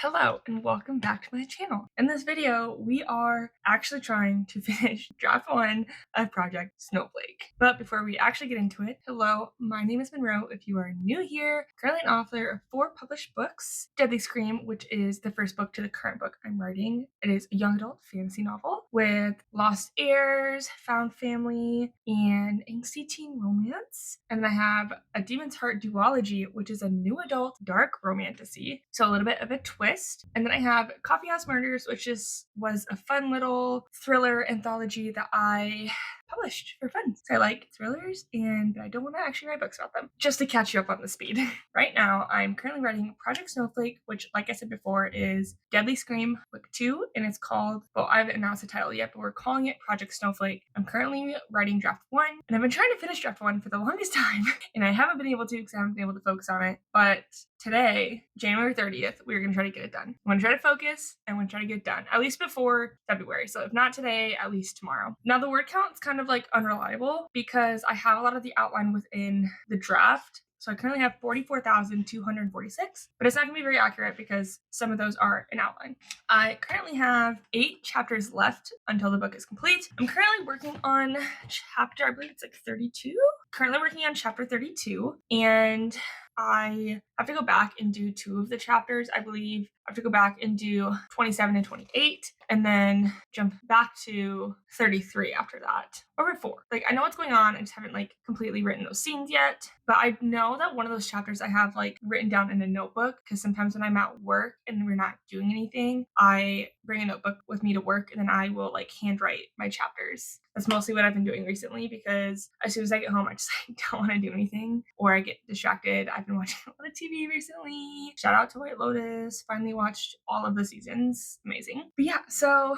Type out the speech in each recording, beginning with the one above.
Hello and welcome back to my channel. In this video, we are actually trying to finish draft 1 of Project Snowflake. But before we actually get into it, hello, my name is Monroe. If you are new here, currently an author of 4 published books. Deadly Scream, which is the first book to the current book I'm writing. It is a young adult fantasy novel with lost heirs, found family, and angsty teen romance. And then I have A Demon's Heart duology, which is a new adult dark romantasy. So a little bit of a twist. And then I have Coffeehouse Murders, which was a fun little thriller anthology that I published for fun. So I like thrillers and I don't want to actually write books about them. Just to catch you up on the speed. Right now, I'm currently writing Project Snowflake, which, like I said before, is Deadly Scream Book 2, and it's called, well, I haven't announced the title yet, but we're calling it Project Snowflake. I'm currently writing draft 1, and I've been trying to finish draft 1 for the longest time, and I haven't been able to because I haven't been able to focus on it, but today, January 30th, we're going to try to get it done. I'm going to try to focus and I'm going to try to get it done, at least before February. So if not today, at least tomorrow. Now, the word count's kind of like unreliable because I have a lot of the outline within the draft. So I currently have 44,246, but it's not going to be very accurate because some of those are an outline. I currently have 8 chapters left until the book is complete. I'm currently working on chapter, I believe it's like 32. Currently working on chapter 32, and I have to go back and do 2 of the chapters. I believe I have to go back and do 27 and 28 and then jump back to 33 after that, or before. Like, I know what's going on. I just haven't like completely written those scenes yet, but I know that one of those chapters I have like written down in a notebook because sometimes when I'm at work and we're not doing anything, I bring a notebook with me to work and then I will like handwrite my chapters. That's mostly what I've been doing recently because as soon as I get home, I just like, don't want to do anything or I get distracted. I've been watching a lot of TV recently. Shout out to White Lotus. Finally watched all of the seasons. Amazing. But yeah, so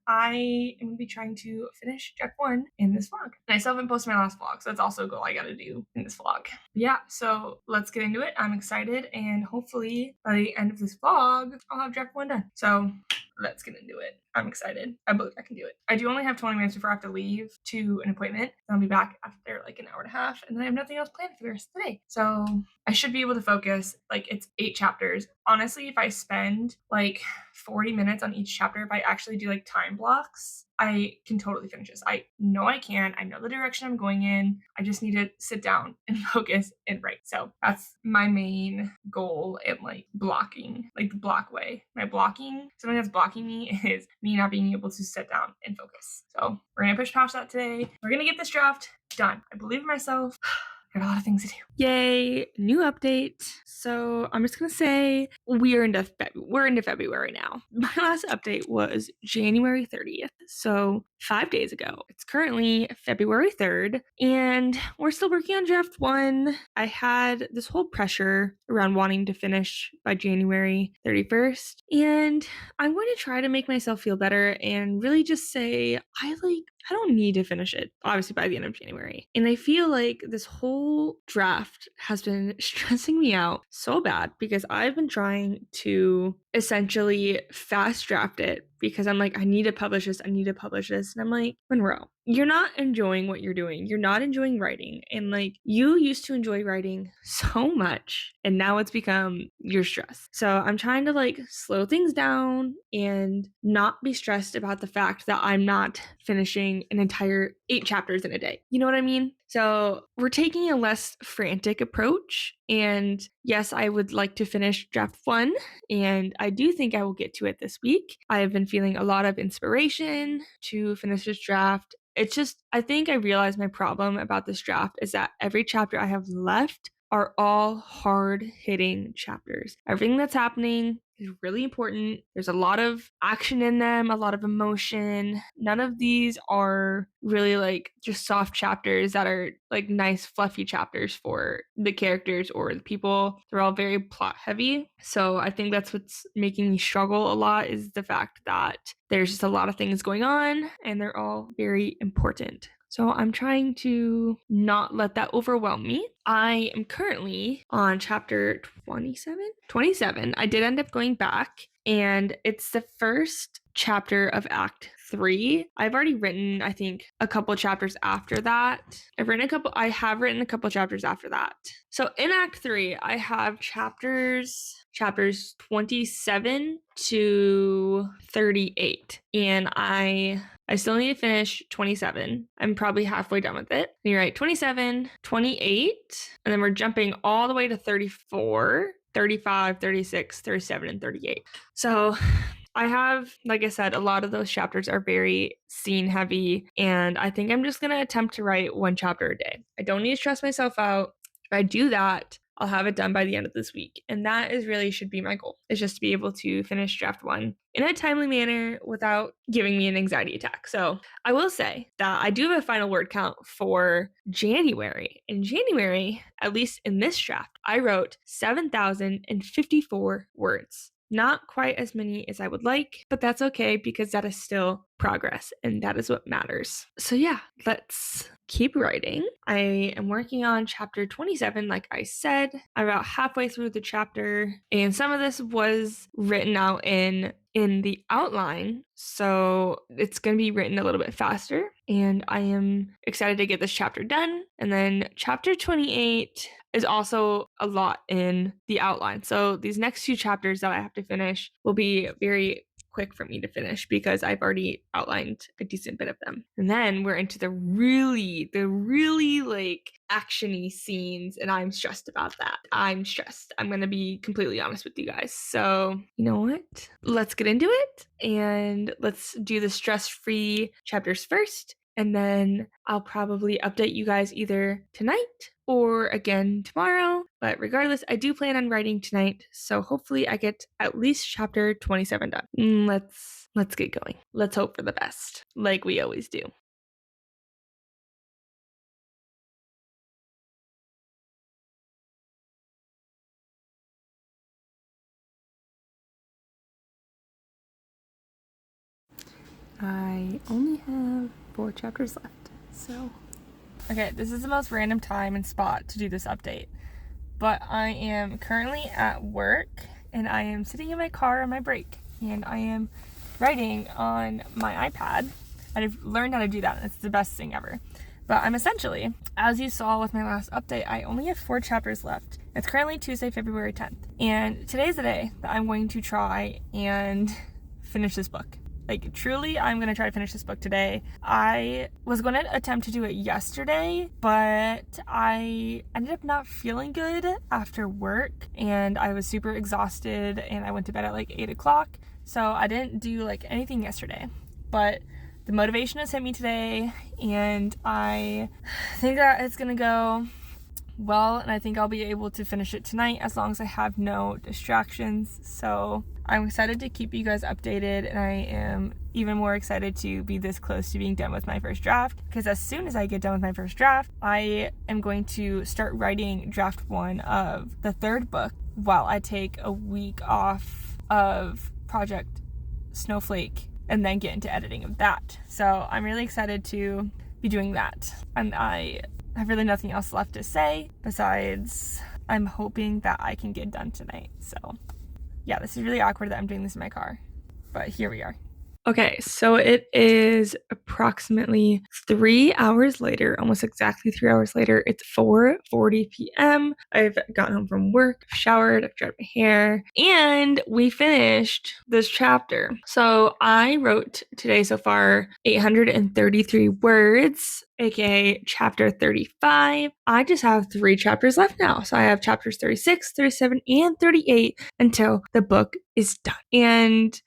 I am going to be trying to finish draft 1 in this vlog. And I still haven't posted my last vlog, so that's also a goal I got to do in this vlog. But yeah, so let's get into it. I'm excited, and hopefully by the end of this vlog, I'll have draft 1 done. So let's get into it. I'm excited. I believe I can do it. I do only have 20 minutes before I have to leave to an appointment. I'll be back after like an hour and a half, and then I have nothing else planned for the rest of the day. So I should be able to focus. Like, it's 8 chapters. Honestly, if I spend like 40 minutes on each chapter, if I actually do like time blocks, I can totally finish this. I know I can. I know the direction I'm going in. I just need to sit down and focus and write. So that's my main goal in like blocking, like the block way. My blocking, something that's blocking me is me not being able to sit down and focus. So we're going to push past that today. We're going to get this draft done. I believe in myself. I got a lot of things to do. Yay, new update. So I'm just gonna say we're into February now. My last update was January 30th, so 5 days ago. It's currently February 3rd, and we're still working on draft 1. I had this whole pressure around wanting to finish by January 31st, and I'm going to try to make myself feel better and really just say I don't need to finish it, obviously, by the end of January. And I feel like this whole draft has been stressing me out so bad because I've been trying to essentially fast draft it because I'm like, I need to publish this. And I'm like, Monroe, you're not enjoying what you're doing. You're not enjoying writing. And like, you used to enjoy writing so much, and now it's become your stress. So I'm trying to like slow things down and not be stressed about the fact that I'm not finishing an entire 8 chapters in a day. You know what I mean? So we're taking a less frantic approach. And yes, I would like to finish draft 1, and I do think I will get to it this week. I have been feeling a lot of inspiration to finish this draft. It's just, I think I realized my problem about this draft is that every chapter I have left are all hard-hitting chapters. Everything that's happening is really important. There's a lot of action in them, a lot of emotion. None of these are really like just soft chapters that are like nice fluffy chapters for the characters or the people. They're all very plot heavy. So I think that's what's making me struggle a lot, is the fact that there's just a lot of things going on and they're all very important. So I'm trying to not let that overwhelm me. I am currently on chapter 27. I did end up going back, and it's the first chapter of Act 3. I've already written, I think, a couple chapters after that. I have written a couple chapters after that. So in Act 3, I have chapters 27 to 38. And I still need to finish 27. I'm probably halfway done with it. And you're right, 27, 28, and then we're jumping all the way to 34, 35, 36, 37, and 38. So I have, like I said, a lot of those chapters are very scene heavy, and I think I'm just going to attempt to write one chapter a day. I don't need to stress myself out. If I do that, I'll have it done by the end of this week. And that is really should be my goal, is just to be able to finish draft 1 in a timely manner without giving me an anxiety attack. So I will say that I do have a final word count for January. In January, at least in this draft, I wrote 7,054 words. Not quite as many as I would like, but that's okay because that is still progress and that is what matters. So yeah, let's keep writing. I am working on chapter 27, like I said. I'm about halfway through the chapter, and some of this was written out in the outline, so it's going to be written a little bit faster, and I am excited to get this chapter done. And then chapter 28 is also a lot in the outline. So these next 2 chapters that I have to finish will be very quick for me to finish because I've already outlined a decent bit of them. And then we're into the really like actiony scenes, and I'm stressed about that. I'm stressed. I'm going to be completely honest with you guys. So, you know what? Let's get into it and let's do the stress-free chapters first. And then I'll probably update you guys either tonight or again tomorrow. But regardless, I do plan on writing tonight, so hopefully I get at least chapter 27 done. Let's get going. Let's hope for the best, like we always do. I only have 4 chapters left, so... Okay, this is the most random time and spot to do this update, but I am currently at work, and I am sitting in my car on my break, and I am writing on my iPad. I've learned how to do that, and it's the best thing ever. But I'm essentially, as you saw with my last update, I only have 4 chapters left. It's currently Tuesday, February 10th, and today's the day that I'm going to try and finish this book. Like, truly, I'm going to try to finish this book today. I was going to attempt to do it yesterday, but I ended up not feeling good after work, and I was super exhausted, and I went to bed at like 8 o'clock, so I didn't do like anything yesterday. But the motivation has hit me today, and I think that it's going to go well, and I think I'll be able to finish it tonight as long as I have no distractions. So I'm excited to keep you guys updated, and I am even more excited to be this close to being done with my first draft, because as soon as I get done with my first draft, I am going to start writing draft 1 of the 3rd book while I take a week off of Project Snowflake and then get into editing of that. So I'm really excited to be doing that, and I have really nothing else left to say besides I'm hoping that I can get done tonight. So yeah, this is really awkward that I'm doing this in my car, but here we are. Okay, so it is approximately 3 hours later, almost exactly 3 hours later. It's 4:40 p.m. I've gotten home from work, I've showered, I've dried my hair, and we finished this chapter. So I wrote today so far 833 words, aka chapter 35. I just have 3 chapters left now. So I have chapters 36, 37, and 38 until the book is done. And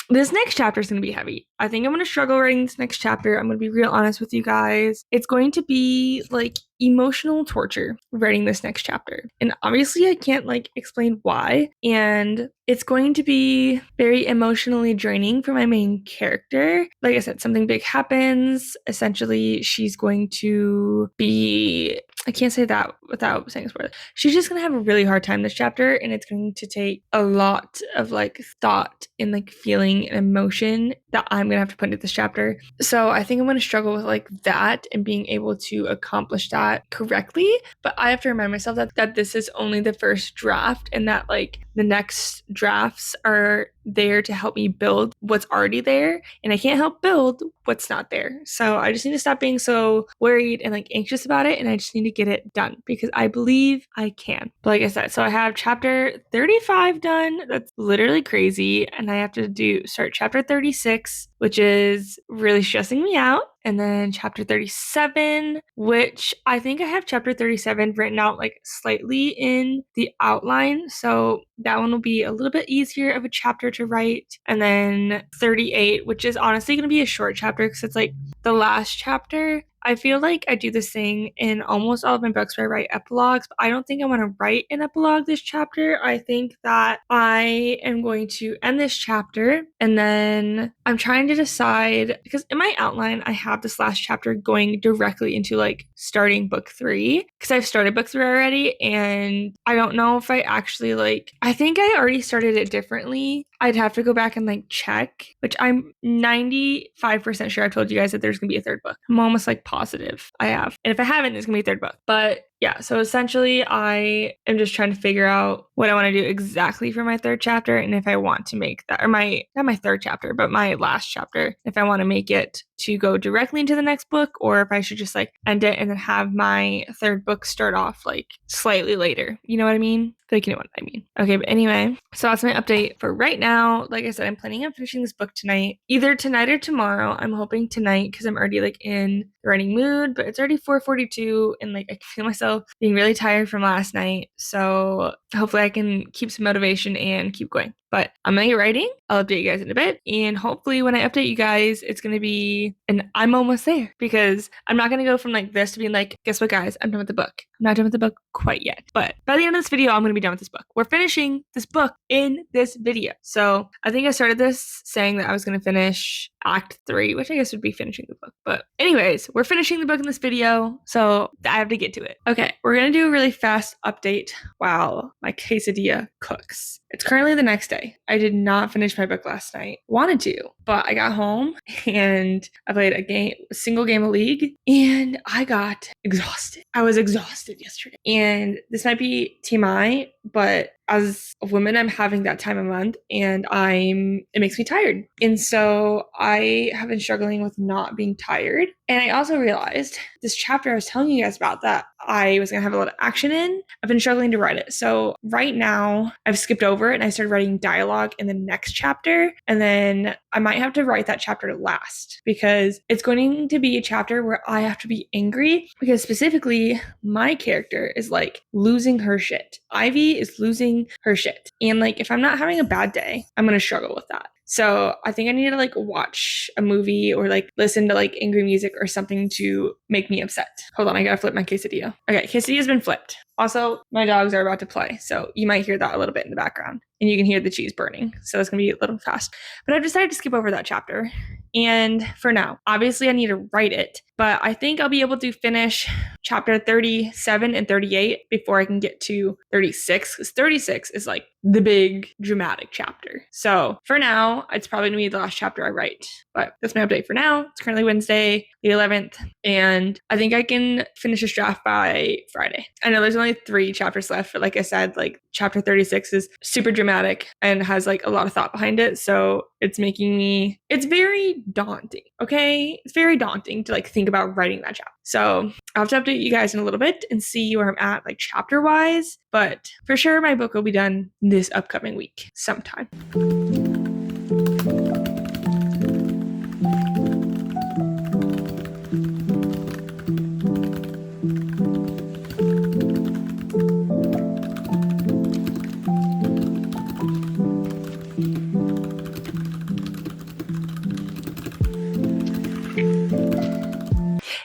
this next chapter is going to be heavy. I think I'm going to struggle writing this next chapter. I'm going to be real honest with you guys. It's going to be like emotional torture writing this next chapter. And obviously I can't like explain why. And it's going to be very emotionally draining for my main character. Like I said, something big happens. Essentially, she's going to be, I can't say that without saying a spoiler. She's just going to have a really hard time this chapter, and it's going to take a lot of like thought and like feeling and emotion that I'm I'm gonna have to put into this chapter. So I think I'm gonna struggle with like that and being able to accomplish that correctly. But I have to remind myself that this is only the first draft and that like the next drafts are there to help me build what's already there, and I can't help build what's not there. So I just need to stop being so worried and like anxious about it, and I just need to get it done because I believe I can. But like I said, so I have chapter 35 done. That's literally crazy, and I have to start chapter 36, which is really stressing me out. And then chapter 37, which I think I have chapter 37 written out like slightly in the outline. So that one will be a little bit easier of a chapter to write. And then 38, which is honestly going to be a short chapter because it's like the last chapter. I feel like I do this thing in almost all of my books where I write epilogues, but I don't think I want to write an epilogue this chapter. I think that I am going to end this chapter, and then I'm trying to decide, because in my outline, I have this last chapter going directly into like starting book 3, because I've started book 3 already, and I don't know if I actually I think I already started it differently. I'd have to go back and like check, which I'm 95% sure I've told you guys that there's gonna be a third book. I'm almost like positive I have. And if I haven't, there's gonna be a third book. But yeah, so essentially I am just trying to figure out what I want to do exactly for my third chapter, and if I want to make that, or not my third chapter, but my last chapter, if I want to make it to go directly into the next book, or if I should just like end it and then have my third book start off like slightly later. You know what I mean? Like, you know what I mean. Okay, but anyway, so that's my update for right now. Like I said, I'm planning on finishing this book tonight, either tonight or tomorrow. I'm hoping tonight because I'm already like in the writing mood, but it's already 4:42 and like I can feel myself being really tired from last night. So hopefully I can keep some motivation and keep going. But I'm gonna get writing. I'll update you guys in a bit. And hopefully when I update you guys, it's gonna be, and I'm almost there, because I'm not gonna go from like this to being like, guess what guys, I'm done with the book. I'm not done with the book quite yet. But by the end of this video, I'm gonna be done with this book. We're finishing this book in this video. So I think I started this saying that I was gonna finish Act 3, which I guess would be finishing the book. But anyways, we're finishing the book in this video, so I have to get to it. Okay, we're gonna do a really fast update while my quesadilla cooks. It's currently the next day. I did not finish my book last night. Wanted to, but I got home and I played a single game of League, and I got exhausted. I was exhausted yesterday. And this might be TMI, but as a woman, I'm having that time of month, and it makes me tired. And so I have been struggling with not being tired. And I also realized this chapter I was telling you guys about that I was going to have a lot of action in, I've been struggling to write it. So right now I've skipped over it and I started writing dialogue in the next chapter. And then I might have to write that chapter last, because it's going to be a chapter where I have to be angry, because specifically my character is like losing her shit. Ivy is losing her shit. And like, if I'm not having a bad day, I'm going to struggle with that. So I think I need to like watch a movie or like listen to like angry music or something to make me upset. Hold on, I gotta flip my quesadilla. Okay, quesadilla's been flipped. Also, my dogs are about to play, so you might hear that a little bit in the background, and you can hear the cheese burning. So it's gonna be a little fast. But I've decided to skip over that chapter. And for now, obviously I need to write it, but I think I'll be able to finish chapter 37 and 38 before I can get to 36, because 36 is like the big dramatic chapter. So for now, it's probably gonna be the last chapter I write. But that's my update for now. It's currently Wednesday, the 11th, and I think I can finish this draft by Friday. I know there's only 3 chapters left, but like I said, like chapter 36 is super dramatic and has like a lot of thought behind it. So it's very daunting. Okay. It's very daunting to like think about writing that chapter. So I'll have to update you guys in a little bit and see where I'm at like chapter wise, but for sure my book will be done this upcoming week sometime.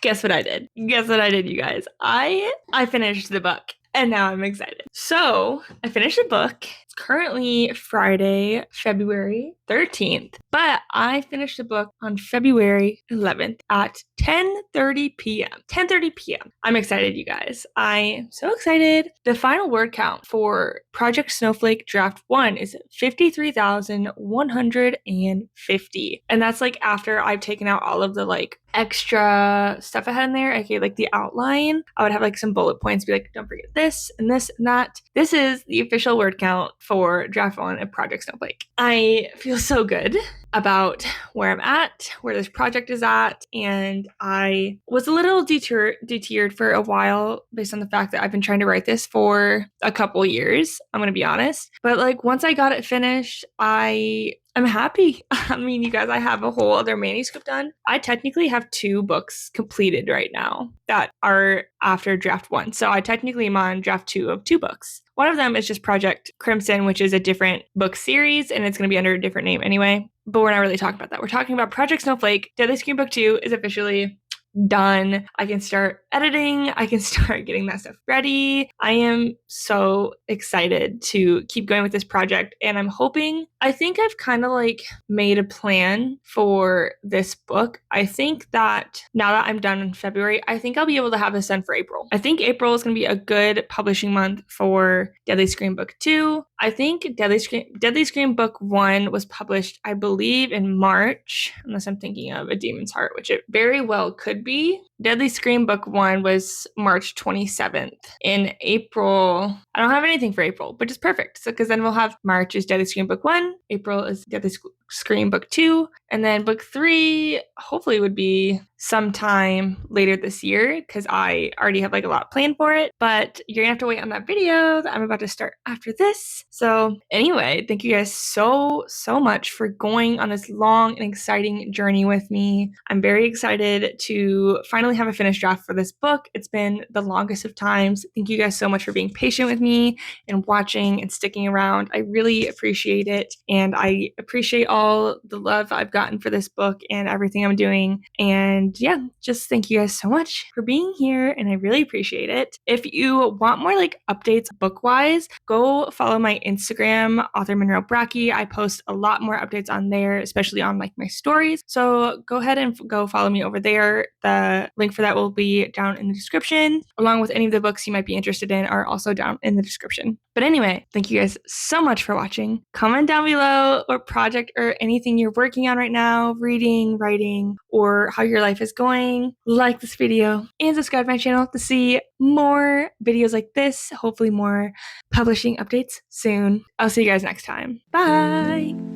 Guess what I did? Guess what I did, you guys? I finished the book, and now I'm excited. So I finished the book. It's currently Friday, February 13th, but I finished the book on February 11th at 10:30 p.m. 10:30 p.m. I'm excited, you guys. I'm so excited. The final word count for Project Snowflake Draft 1 is 53,150. And that's like after I've taken out all of the like extra stuff I had in there. Okay, like the outline. I would have like some bullet points, be like, don't forget this and this and that. This is the official word count for Draft 1 of Project Snowflake. I feel so good about where I'm at, where this project is at, and I was a little deterred for a while based on the fact that I've been trying to write this for a couple years, I'm gonna be honest. But like once I got it finished, I'm happy. I mean, you guys, I have a whole other manuscript done. I technically have 2 books completed right now that are after draft 1. So I technically am on draft 2 of 2 books. One of them is just Project Crimson, which is a different book series, and it's going to be under a different name anyway. But we're not really talking about that. We're talking about Project Snowflake. Deadly Scream Book 2 is officially done. I can start editing. I can start getting that stuff ready. I am so excited to keep going with this project, and I'm hoping, I think I've kind of like made a plan for this book. I think that now that I'm done in February, I think I'll be able to have this done for April. I think April is going to be a good publishing month for Deadly Scream Book 2. I think Deadly Scream Book 1 was published, I believe, in March, unless I'm thinking of A Demon's Heart, which it very well could be. Deadly Scream Book 1 was March 27th. In April, I don't have anything for April, which is perfect. So, because then we'll have March is Deadly Scream Book 1, April is Deadly Scream Book 2, and then Book 3 hopefully would be sometime later this year because I already have like a lot planned for it. But you're gonna have to wait on that video that I'm about to start after this. So anyway, thank you guys so much for going on this long and exciting journey with me. I'm very excited to finally have a finished draft for this book. It's been the longest of times. Thank you guys so much for being patient with me and watching and sticking around. I really appreciate it, and I appreciate all the love I've gotten for this book and everything I'm doing. And yeah, just thank you guys so much for being here, and I really appreciate it. If you want more like updates book-wise, go follow my Instagram, authormonroebrackey. I post a lot more updates on there, especially on like my stories. So go ahead and go follow me over there. The link for that will be down in the description, along with any of the books you might be interested in are also down in the description. But anyway, thank you guys so much for watching. Comment down below what project or anything you're working on right now, reading, writing, or how your life is going. Like this video and subscribe to my channel to see more videos like this, hopefully more publishing updates soon. I'll see you guys next time. Bye!